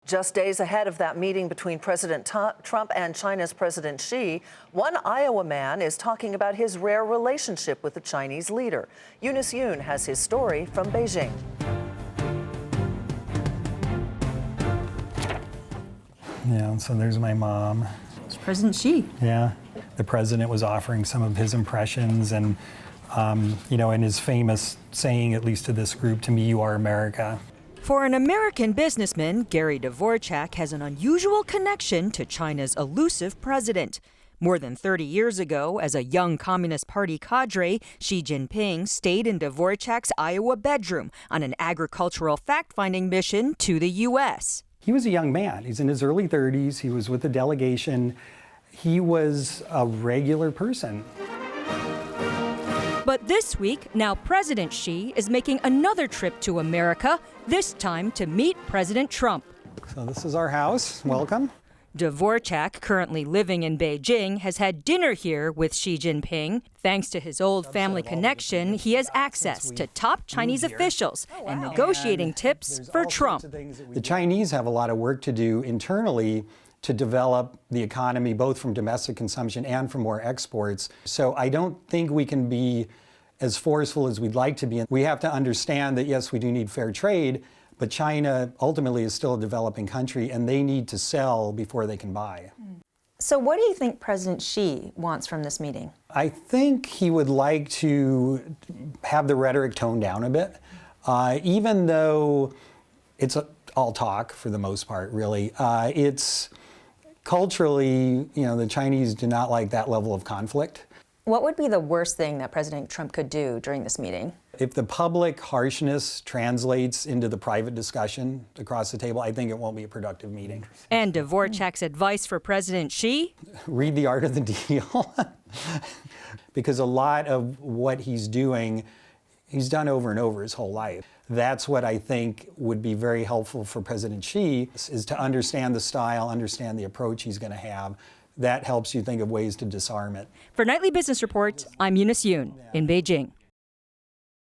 Just days ahead of that meeting between President Trump and China's President Xi, one Iowa man is talking about his rare relationship with the Chinese leader. Eunice Yoon has his story from Beijing. Yeah, so there's my mom. It's President Xi. Yeah, the president was offering some of his impressions and, in his famous saying, at least to this group, "To me, you are America." For an American businessman, Gary Dvorak has an unusual connection to China's elusive president. More than 30 years ago, as a young Communist Party cadre, Xi Jinping stayed in Dvorak's Iowa bedroom on an agricultural fact-finding mission to the U.S. He was a young man. He's in his early 30s. He was with the delegation. He was a regular person. But this week, now President Xi is making another trip to America, this time to meet President Trump. So this is our house. Welcome. Dvorak, currently living in Beijing, has had dinner here with Xi Jinping. Thanks to his old family connection, he has access to top Chinese officials and negotiating tips for Trump. The Chinese have a lot of work to do internally to develop the economy, both from domestic consumption and from more exports. So I don't think we can be as forceful as we'd like to be. We have to understand that, yes, we do need fair trade, but China ultimately is still a developing country, and they need to sell before they can buy. So what do you think President Xi wants from this meeting? I think he would like to have the rhetoric toned down a bit, even though it's all talk for the most part, really. It's culturally, the Chinese do not like that level of conflict. What would be the worst thing that President Trump could do during this meeting? If the public harshness translates into the private discussion across the table, I think it won't be a productive meeting. And Dvorak's advice for President Xi? Read The Art of the Deal. Because a lot of what he's doing, he's done over and over his whole life. That's what I think would be very helpful for President Xi, is to understand the style, understand the approach he's going to have. That helps you think of ways to disarm it. For Nightly Business Report, I'm Eunice Yoon in Beijing.